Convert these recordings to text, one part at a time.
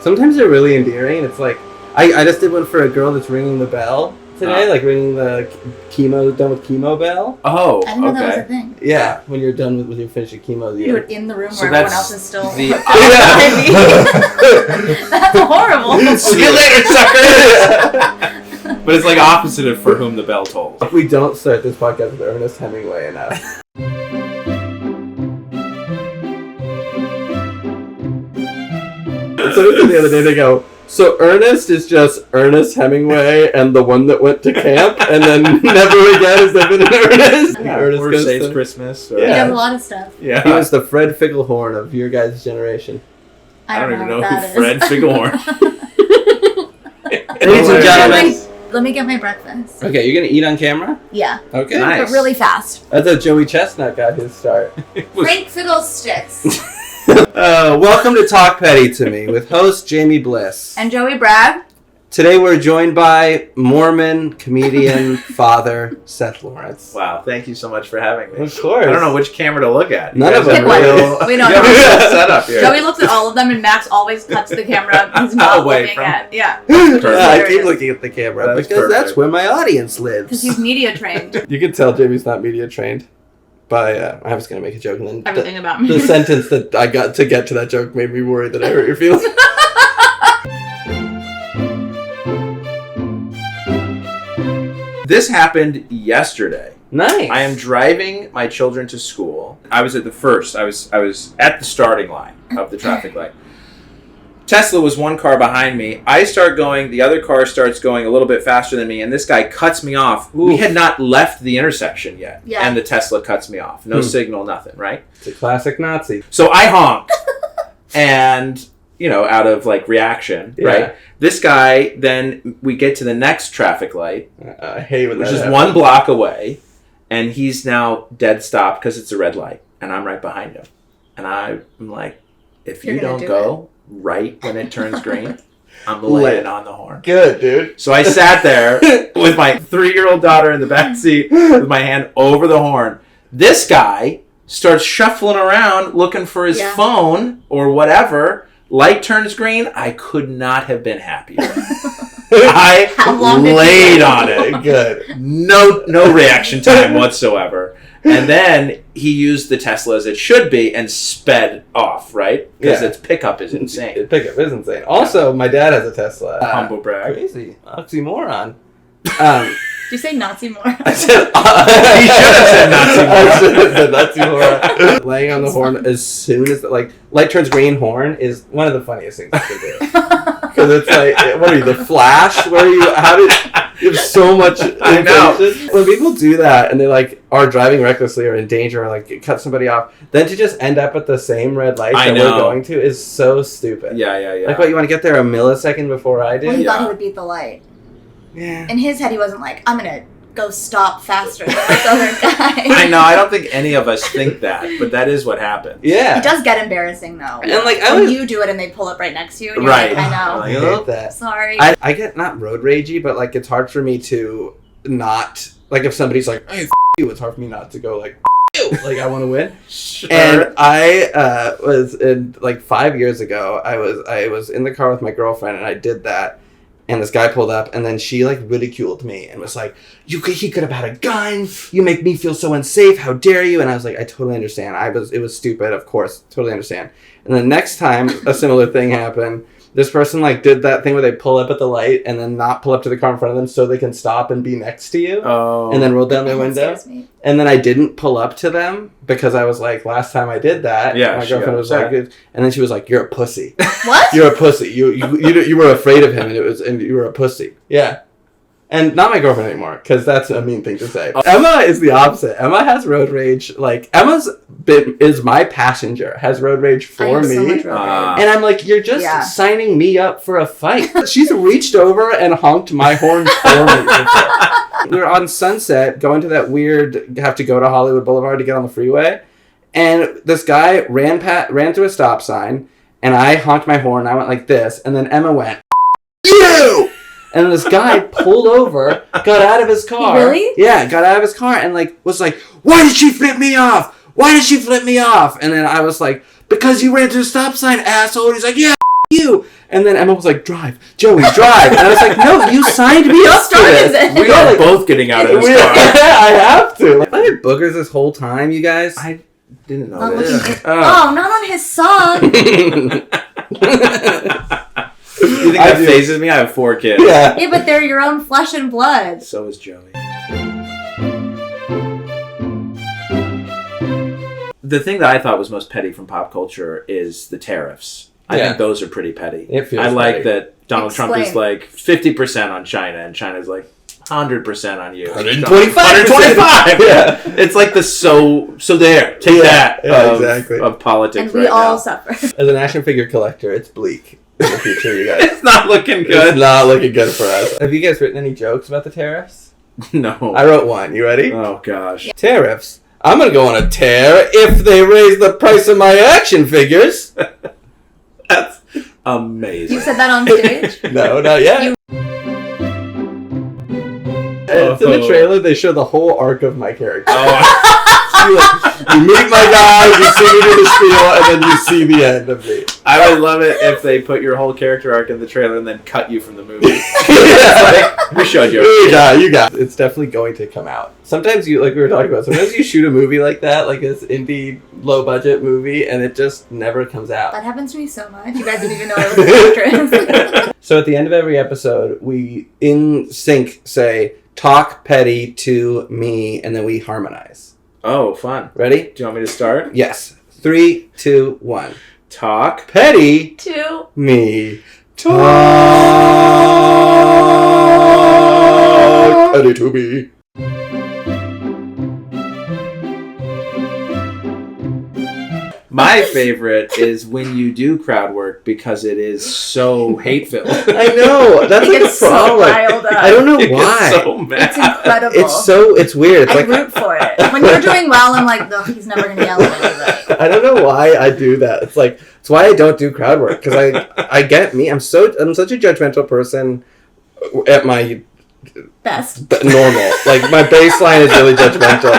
Sometimes they're really endearing. It's like, I just did one for a girl that's ringing the bell today, like ringing the done with chemo bell. Oh, I didn't know that was a thing. Yeah, when you're done with your finishing chemo. You do it in the room So where everyone else is still... the That's horrible. See you later, suckers! But it's like opposite of For Whom the Bell Tolls. We don't start this podcast with Ernest Hemingway enough. So the other day they go, so Ernest is just Ernest Hemingway and the one that went to camp, and then never again has there been an Ernest. Yeah, Ernest or goes Saves to, Christmas. Or, He does a lot of stuff. Yeah. He was the Fred Figglehorn of your guys' generation. I don't even know what who that Fred is. Figglehorn. Ladies and gentlemen. Let me get my breakfast. Okay, you're going to eat on camera? Yeah. Okay. Nice. But really fast. That's how Joey Chestnut got his start. Frank Fiddlesticks. Welcome to Talk Petty to Me with host Jamie Bliss. And Joey Bragg. Today we're joined by Mormon comedian father Seth Lawrence. Wow, thank you so much for having me. Of course. I don't know which camera to look at. None of them Pick one. real. We don't You have a know. full setup here. Joey looks at all of them, and Max always cuts the camera. He's not Away looking from- at. Yeah. I keep looking at the camera That's because that's perfect. where my audience Because lives. he's media trained. You can tell Jamie's not media trained. But I was going to make a joke, and then Everything about me. the sentence that I got to get to that joke made me worried that I hurt your feelings. This happened yesterday. Nice. I am driving my children to school. I was at the first. I was at the starting line of the traffic light. Tesla was one car behind me. I start going. The other car starts going a little bit faster than me, and this guy cuts me off. We Oof. had not left the intersection yet, Yeah. and the Tesla cuts me off. No signal, nothing, right? It's a classic Nazi. So I honk, and out of like reaction, Yeah. right? This guy. Then we get to the next traffic light, I hate when which that is happens. 1 block away, and he's now dead stopped because it's a red light, and I'm right behind him, and I'm like, if You're you gonna don't do go right when it turns green, I'm laying on the horn. Good, dude. So I sat there with my 3-year-old daughter in the back seat with my hand over the horn. This guy starts shuffling around looking for his phone or whatever. Light turns green. I could not have been happier. I How long did you laid wait? on it. Good. No reaction time whatsoever. And then he used the Tesla as it should be and sped off, right? Because Yeah. its pickup is insane. The pickup is insane. Also, my dad has a Tesla. Humble brag. Crazy. Oxymoron. Did you say Nazi more? I said, He should have said Nazi moron. I should have said Nazi moron. Laying on the horn as soon as light turns green horn is one of the funniest things you can do. Because it's like, what are you, the Flash? Where are you? How did you have so much? I know. information? When people do that and they are driving recklessly or in danger or cut somebody off, then to just end up at the same red light I that know. we're going to is so stupid. Yeah. Like, what, you want to get there a millisecond before I do? Well, he thought Yeah. he would beat the light. Yeah. In his head, he wasn't like, I'm going to go stop faster than this other guy. I know. I don't think any of us think that, but that is what happens. Yeah. It does get embarrassing, though. And I when was you do it and they pull up right next to you, and you're Right. like, I know. Like, I hate that. Sorry. I get not road ragey, but it's hard for me to not if somebody's like, "Hey, you," it's hard for me not to go like, "You," I want to win. Sure. And I was in 5 years ago. I was in the car with my girlfriend, and I did that. And this guy pulled up, and then she ridiculed me and was like, he could have had a gun. You make me feel so unsafe. How dare you? And I was like, I totally understand. It was stupid, of course. Totally understand. And the next time a similar thing happened, this person did that thing where they pull up at the light and then not pull up to the car in front of them so they can stop and be next to you. Oh. And then roll down their That window. scares me. And then I didn't pull up to them because I was like, last time I did that, Yeah, my she got girlfriend was upset. like, and then she was like, "You're a pussy. What? You're a pussy. You were afraid of him, and you were a pussy." Yeah. And not my girlfriend anymore, because that's a mean thing to say. Emma is the opposite. Emma has road rage. Is my passenger, has road rage I for have me. so much road rage. And I'm like, you're just signing me up for a fight. She's reached over and honked my horn for me. We were on Sunset, going to that weird, have to go to Hollywood Boulevard to get on the freeway. And this guy ran through a stop sign, and I honked my horn. I went like this, and then Emma went, "You!" And this guy pulled over, got out of his car. Really? Yeah, got out of his car and was like, "Why did she flip me off? Why did she flip me off?" And then I was like, "Because you ran through a stop sign, asshole." And he's like, "Yeah, you." And then Emma was like, drive, Joey, drive. And I was like, no, you signed me up for this. We are both getting out of this car. I have to. Like, I had boogers this whole time, you guys. I didn't know Not this. looking good. Oh, not on his son. You think that phases me? I have 4 kids. Yeah. Yeah, but they're your own flesh and blood. So is Joey. The thing that I thought was most petty from pop culture is the tariffs. I think those are pretty petty. It feels I like petty. that Donald Trump is like 50% on China, and China's like 100% on you. 125. 125. Yeah. It's like the so there. Take that. Exactly. Of politics. And we all suffer. As an action figure collector, it's bleak in the future, you guys. It's not looking good. It's not looking good for us. Have you guys written any jokes about the tariffs? No. I wrote one. You ready? Oh gosh. Tariffs. I'm gonna go on a tear if they raise the price of my action figures. That's amazing. You said that on stage? No, not yet. It's in the trailer. They show the whole arc of my character. You meet my guy, you see me do the spiel, and then you see the end of me. I would love it if they put your whole character arc in the trailer and then cut you from the movie. Yeah. We showed you. You got it. It's definitely going to come out. Sometimes you, like we were talking about, sometimes you shoot a movie like that, like this indie, low-budget movie, and it just never comes out. That happens to me so much. You guys didn't even know I was an actress. So at the end of every episode, we, in sync, say, talk petty to me, and then we harmonize. Oh, fun. Ready? Do you want me to start? Yes. 3, 2, 1. Talk. Petty. To Me. Talk. Petty to me. My favorite is when you do crowd work because it is so hate-filled. I know. That's it like a gets so problem. riled up. I don't know You why. get so mad. It's incredible. It's weird. It's I like root for it. When you're doing well, I'm like, ugh, he's never gonna yell at anybody. I don't know why I do that. It's like it's why I don't do crowd work because I get me. I'm such a judgmental person at my Best. normal. Like my baseline is really judgmental.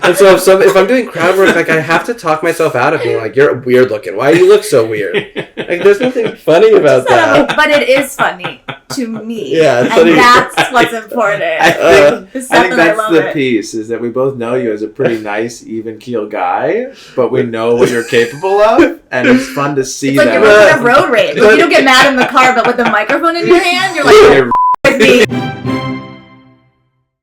And so if I'm doing crowd work, like I have to talk myself out of being like, you're weird looking. Why do you look so weird? Like there's nothing funny about that. But it is funny to me. Yeah, it's and funny. that's what's important. I think I that's love the it. piece, is that we both know you as a pretty nice, even-keel guy, but we know what you're capable of, and it's fun to see It's like that. you're in a road rage. Like, you don't get mad in the car, but with the microphone in your hand, you're like, with me.